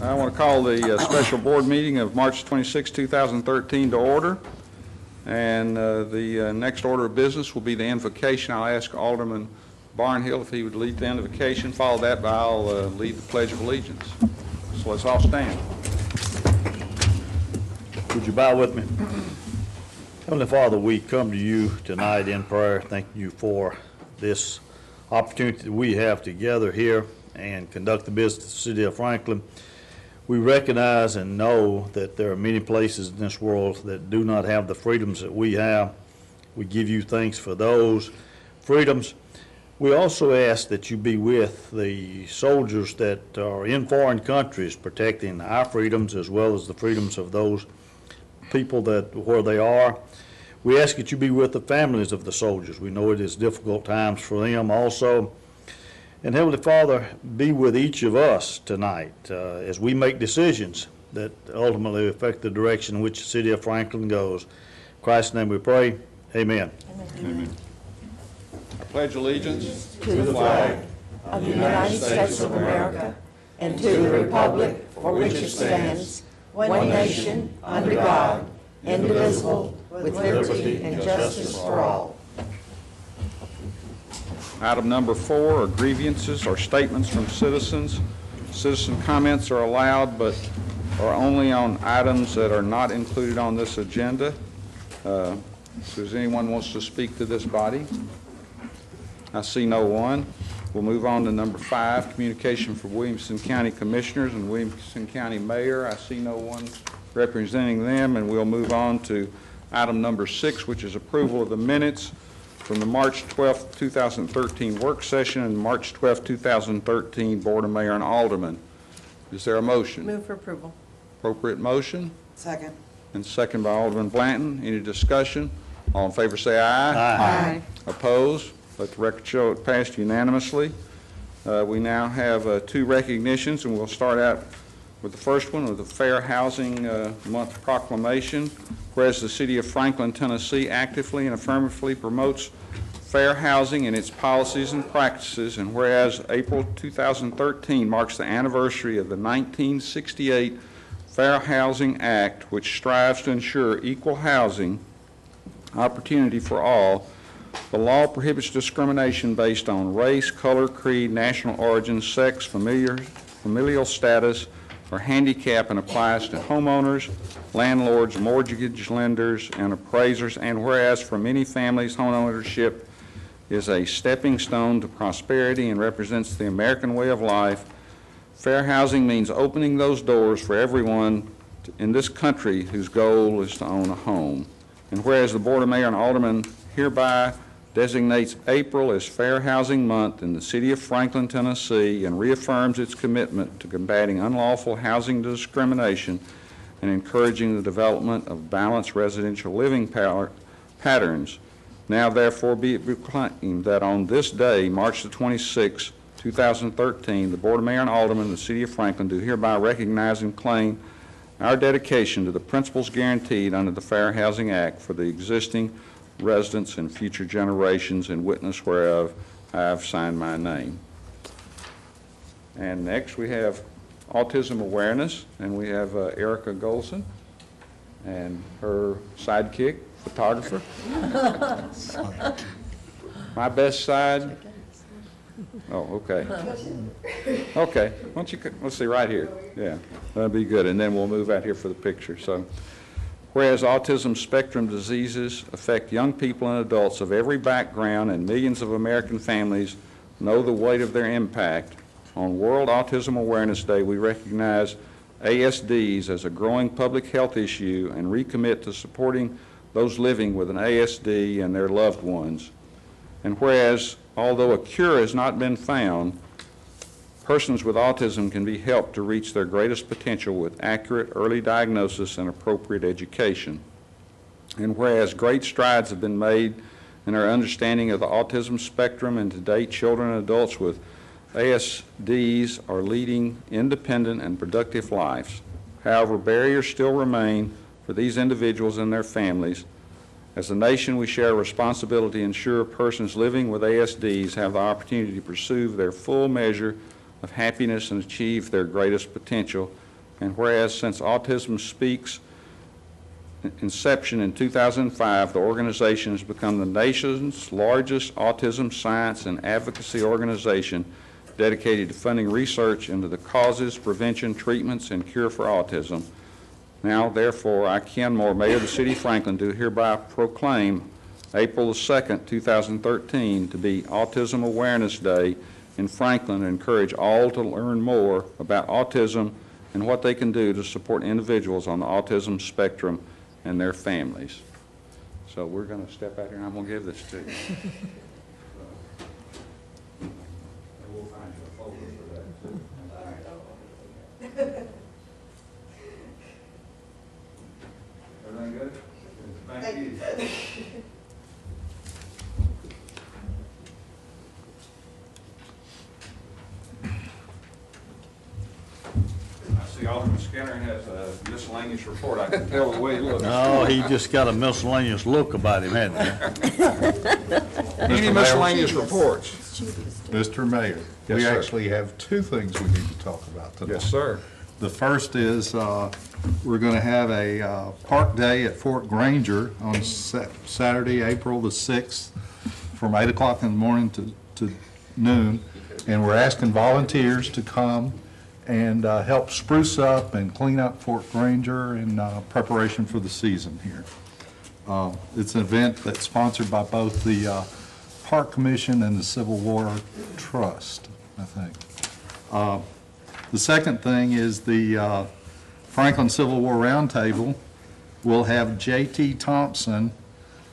I want to call the special board meeting of March 26, 2013 to order. And the next order of business will be the invocation. I'll ask Alderman Barnhill if he would lead the invocation. Follow that by I'll lead the Pledge of Allegiance. So let's all stand. Would you bow with me? Heavenly Father, we come to you tonight in prayer. Thank you for this opportunity that we have to gather here and conduct the business of the city of Franklin. We recognize and know that there are many places in this world that do not have the freedoms that we have. We give you thanks for those freedoms. We also ask that you be with the soldiers that are in foreign countries protecting our freedoms as well as the freedoms of those people that where they are. We ask that you be with the families of the soldiers. We know it is difficult times for them also. And Heavenly Father, be with each of us tonight as we make decisions that ultimately affect the direction in which the city of Franklin goes. In Christ's name we pray. Amen. Amen. I pledge allegiance to the flag of the United States of America and to the republic for which it stands, one nation, under God, indivisible, with liberty and justice for all. Item number 4 are grievances or statements from citizens. Citizen comments are allowed, but are only on items that are not included on this agenda. So does anyone wants to speak to this body? I see no one. We'll move on to number 5, communication for Williamson County Commissioners and Williamson County Mayor. I see no one representing them, and we'll move on to item number 6, which is approval of the minutes from the March 12, 2013 work session and March 12, 2013 Board of Mayor and Aldermen. Is there a motion? Move for approval. Appropriate motion? Second. And second by Alderman Blanton. Any discussion? All in favor say aye. Aye. Opposed? Let the record show it passed unanimously. We now have 2 recognitions, and we'll start out with the first one with the Fair Housing Month proclamation. Whereas the city of Franklin, Tennessee actively and affirmatively promotes fair housing in its policies and practices, and whereas April 2013 marks the anniversary of the 1968 Fair Housing Act, which strives to ensure equal housing opportunity for all, the law prohibits discrimination based on race, color, creed, national origin, sex, familial status, or handicap, and applies to homeowners, landlords, mortgage lenders, and appraisers. And whereas for many families, home ownership is a stepping stone to prosperity and represents the American way of life, fair housing means opening those doors for everyone in this country whose goal is to own a home. And whereas the Board of Mayor and Aldermen hereby designates April as Fair Housing Month in the city of Franklin, Tennessee, and reaffirms its commitment to combating unlawful housing discrimination and encouraging the development of balanced residential living patterns. Now therefore be it proclaimed that on this day, March the 26th, 2013, the Board of Mayor and Aldermen of the city of Franklin do hereby recognize and claim our dedication to the principles guaranteed under the Fair Housing Act for the existing residents and future generations, in witness whereof I have signed my name. And next we have autism awareness, and we have Erica Golson and her sidekick, photographer. My best side. Oh, okay. Okay. Why don't you, let's see right here. Yeah, that'd be good. And then we'll move out here for the picture. So, whereas autism spectrum diseases affect young people and adults of every background, and millions of American families know the weight of their impact, on World Autism Awareness Day, we recognize ASDs as a growing public health issue and recommit to supporting those living with an ASD and their loved ones. And whereas, although a cure has not been found, persons with autism can be helped to reach their greatest potential with accurate early diagnosis and appropriate education. And whereas great strides have been made in our understanding of the autism spectrum, and today children and adults with ASDs are leading independent and productive lives. However, barriers still remain for these individuals and their families. As a nation, we share a responsibility to ensure persons living with ASDs have the opportunity to pursue their full measure of happiness and achieve their greatest potential. And whereas since Autism Speaks inception in 2005, the organization has become the nation's largest autism science and advocacy organization dedicated to funding research into the causes, prevention, treatments, and cure for autism. Now, therefore, I, Ken Moore, Mayor of the City of Franklin, do hereby proclaim April the 2nd, 2013, to be Autism Awareness Day in Franklin, and encourage all to learn more about autism and what they can do to support individuals on the autism spectrum and their families. So we're going to step out here and I'm going to give this to you. We'll find you a folder for that. Everything good? Thank you. I see Alderman Skinner has a miscellaneous report. I can tell the way he looks. No, he just got a miscellaneous look about him, hasn't he? Any miscellaneous reports? Mr. Mayor, Yes, we sir. actually have two things we need to talk about today. Yes, sir. The first is we're going to have a park day at Fort Granger on Saturday, April the 6th, from 8 o'clock in the morning to noon. And we're asking volunteers to come and help spruce up and clean up Fort Granger in preparation for the season here. It's an event that's sponsored by both the Park Commission and the Civil War Trust, I think. The second thing is the Franklin Civil War Roundtable will have J.T. Thompson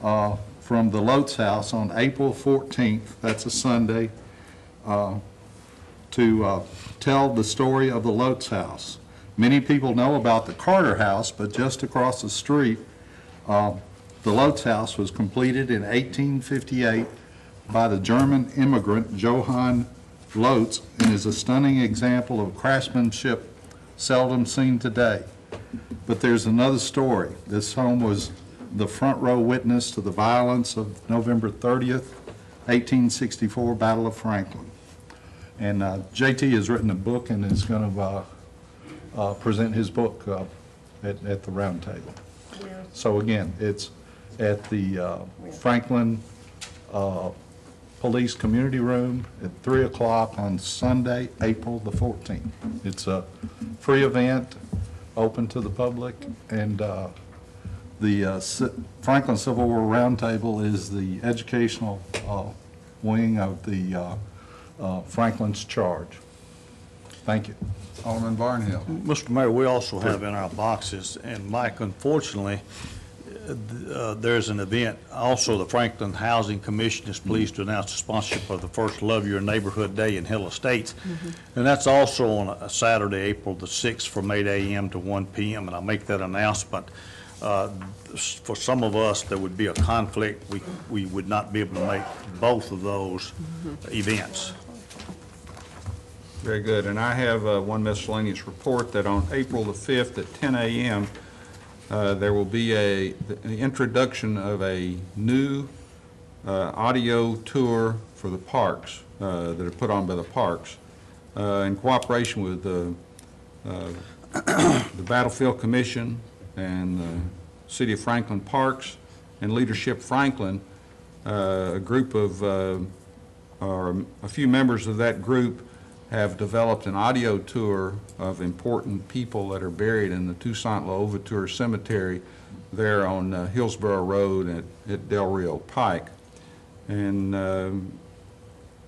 from the Lotes House on April 14th, that's a Sunday, to tell the story of the Lotes House. Many people know about the Carter House, but just across the street, the Lotes House was completed in 1858 by the German immigrant Johann Lotes and is a stunning example of craftsmanship seldom seen today. But there's another story. This home was the front row witness to the violence of November 30th, 1864 Battle of Franklin. And JT has written a book and is going to present his book at the round table. So again, it's at the Franklin Police Community Room at 3 o'clock on Sunday, April the 14th. It's a free event, open to the public, and the Franklin Civil War Roundtable is the educational wing of the Franklin's Charge. Thank you. Alderman Barnhill. Mr. Mayor, we also have in our boxes, and Mike, unfortunately, there's an event, also the Franklin Housing Commission is pleased to announce the sponsorship of the first Love Your Neighborhood Day in Hill Estates. And that's also on a Saturday, April the 6th from 8 a.m. to 1 p.m. And I'll make that announcement. For some of us, there would be a conflict. We would not be able to make both of those events. Very good. And I have one miscellaneous report that on April the 5th at 10 a.m., there will be the introduction of a new audio tour for the parks that are put on by the parks in cooperation with the Battlefield Commission and the City of Franklin Parks and Leadership Franklin. A group of, or a few members of that group have developed an audio tour of important people that are buried in the Toussaint L'Ouverture Cemetery there on Hillsborough Road at Del Rio Pike. And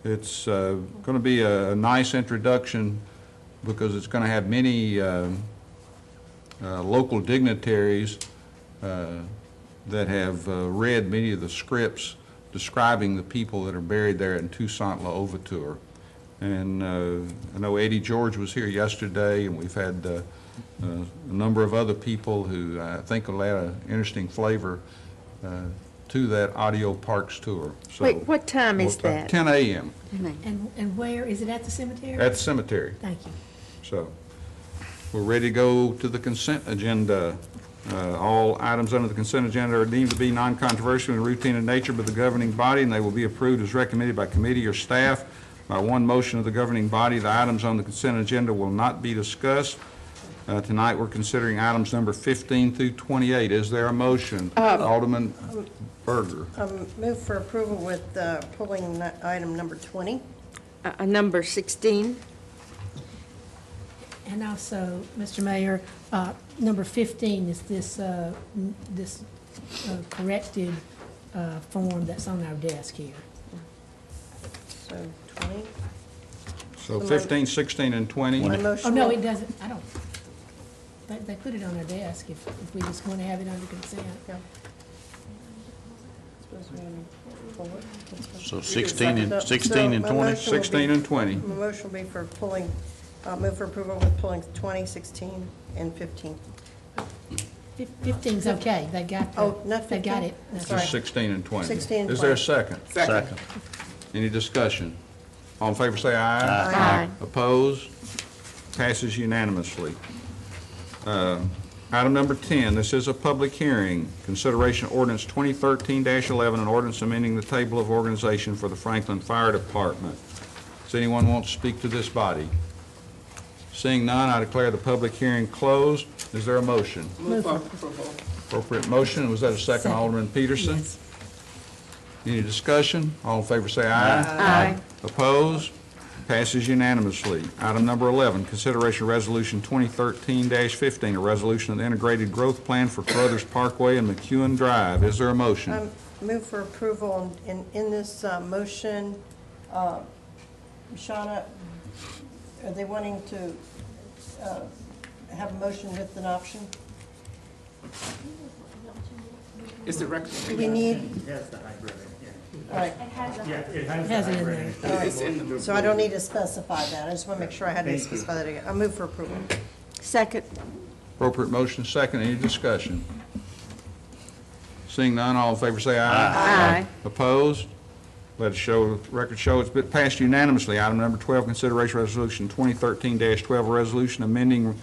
it's going to be a nice introduction because it's going to have many local dignitaries that have read many of the scripts describing the people that are buried there in Toussaint L'Ouverture. And I know Eddie George was here yesterday, and we've had a number of other people who I think will add an interesting flavor to that audio parks tour. So Wait, what time is that? 10 a.m. And where, is it at the cemetery? at the cemetery. Thank you. So we're ready to go to the consent agenda. All items under the consent agenda are deemed to be non-controversial and routine in nature by the governing body, and they will be approved as recommended by committee or staff. By one motion of the governing body, the items on the consent agenda will not be discussed. Tonight, we're considering items number 15 through 28. Is there a motion? Alderman Berger. Move for approval with pulling item number 20. Number 16. And also, Mr. Mayor, number 15 is this corrected form that's on our desk here. So 20. So 15, 16, and 20. My Oh, motion no, will- it doesn't, I don't, they put it on our desk if we just want to have it under consent. Yeah. Supposed to be on the floor. So 16 and So 16 and my 20? motion will be- 16 and 20. My motion will be for pulling, move for approval with pulling 20, 16, and 15. 15's okay, they got the. Oh, not They got 15? it. That's Sorry. Just 16 and 20. 16 and Is there a 20. second? Second. Any discussion? All in favor say aye. Aye. Opposed? Passes unanimously. Item number 10, this is a public hearing. Consideration of ordinance 2013-11, an ordinance amending the table of organization for the Franklin Fire Department. Does anyone want to speak to this body? Seeing none, I declare the public hearing closed. Is there a motion? Move for Appropriate motion. Was that a second, Second. Alderman Peterson? Yes. Any discussion? All in favor say aye. Aye. Opposed? Passes unanimously. Item number 11, consideration of resolution 2013-15, a resolution of the integrated growth plan for Carruthers Parkway and McEwen Drive. Is there a motion? Move for approval, and in this motion, Shauna, are they wanting to have a motion with an option? Is the record? Do we need? All right, It has it in there. It's in the. so I don't need to specify that. I just want to make sure I had to specify that again. I move for approval. Second. Appropriate motion, second. Any discussion? Seeing none, all in favor say aye. Aye. Opposed? Let it show, record show it's been passed unanimously. Item number 12, consideration resolution 2013-12, a resolution amending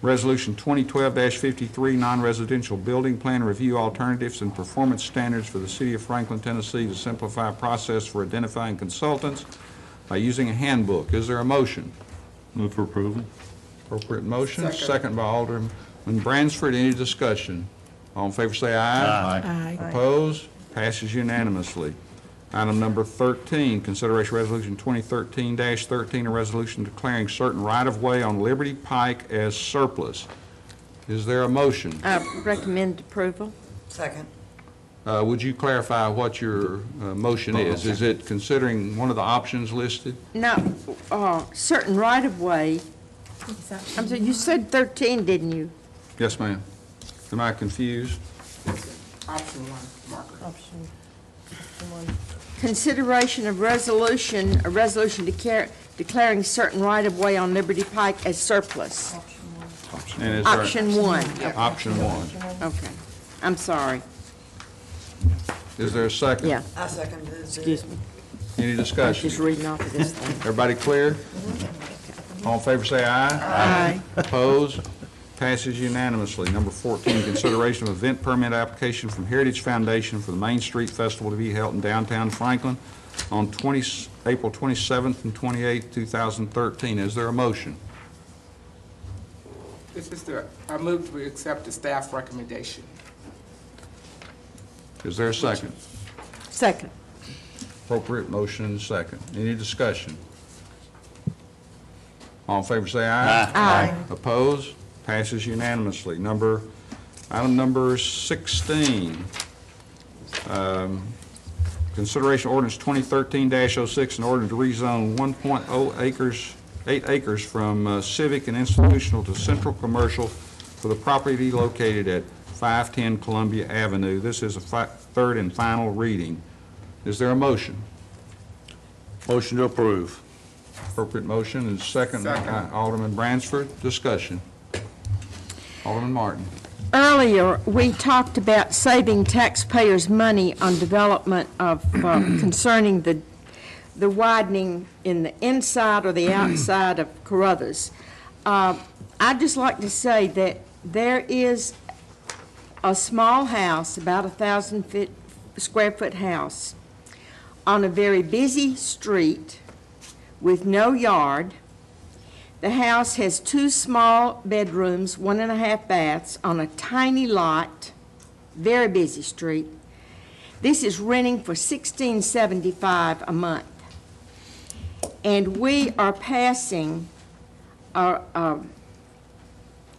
resolution 2012-53, non-residential building plan review alternatives and performance standards for the city of Franklin, Tennessee to simplify process for identifying consultants by using a handbook. Is there a motion? Move for approval. Appropriate motion. Second. Second by Alderman Bransford. Any discussion? All in favor say aye. Aye. Opposed? Passes unanimously. Item number 13, consideration resolution 2013-13, a resolution declaring certain right-of-way on Liberty Pike as surplus. Is there a motion? Recommend approval. Second. Would you clarify what your motion is? Is it considering one of the options listed? No, certain right-of-way. I'm sorry, you said 13, didn't you? Yes, ma'am. Am I confused? Option one, marker. Option one. Consideration of resolution, a resolution declaring certain right-of-way on Liberty Pike as surplus. And is there- Option 1. Option one. Okay. I'm sorry. Is there a second? Yeah. I second this. Excuse me. Any I was discussion? just reading off of this thing. Everybody clear? All in favor say aye. Aye. Opposed? Passes unanimously. Number 14, consideration of event permit application from Heritage Foundation for the Main Street Festival to be held in downtown Franklin on April 27th and 28th, 2013. Is there a motion? This is I move to accept the staff recommendation. Is there a second? Second. Appropriate motion and second. Any discussion? All in favor say aye. Aye. Opposed? Passes unanimously. Item number 16, consideration ordinance 2013-06, an order to rezone 1.8 acres from civic and institutional to central commercial for the property located at 510 Columbia Avenue. This is a third and final reading. Is there a motion? Motion to approve. Appropriate motion is second by Second. Alderman Bransford. Discussion. Alderman Martin. Earlier, we talked about saving taxpayers' money on development of, concerning the widening in the inside or the outside of Carruthers. I'd just like to say that there is a small house, about 1,000 square foot house, on a very busy street with no yard, The house has 2 small bedrooms, 1.5 baths, on a tiny lot, very busy street. This is renting for $16.75 a month. And we are passing an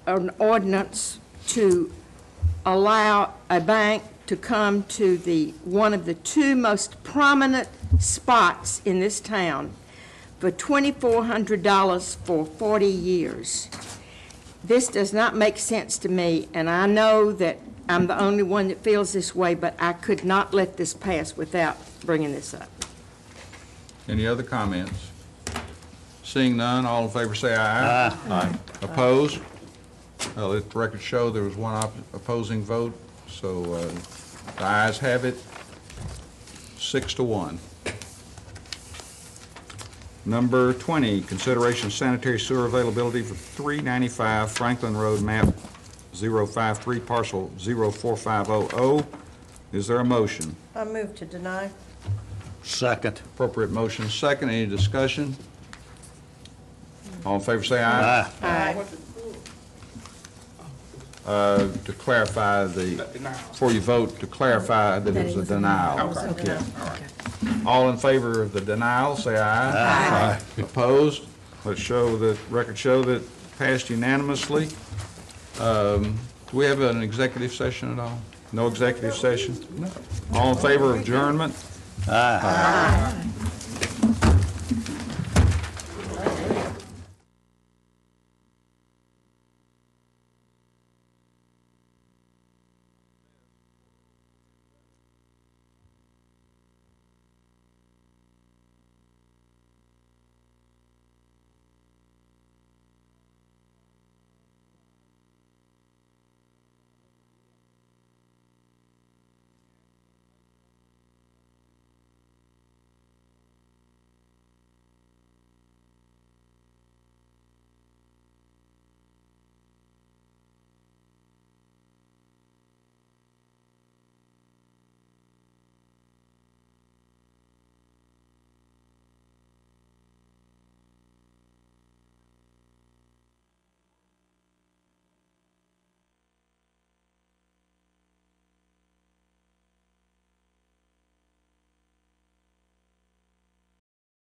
ordinance to allow a bank to come to one of the 2 most prominent spots in this town for $2,400 for 40 years. This does not make sense to me, and I know that I'm the only one that feels this way, but I could not let this pass without bringing this up. Any other comments? Seeing none, all in favor say aye. Aye. Opposed? Let the record show there was one opposing vote, so the ayes have it, 6-1. Number 20, consideration sanitary sewer availability for 395 Franklin Road, map 053, parcel 04500. Is there a motion? I move to deny. Second. Appropriate motion, second. Any discussion? All in favor say aye. Aye. Aye. To clarify before you vote, to clarify that it was a denial. Okay. All in favor of the denial, say aye. Aye. Opposed? Let's show the record show that passed unanimously. Do we have an executive session at all? No executive session? All in favor of adjournment? Aye.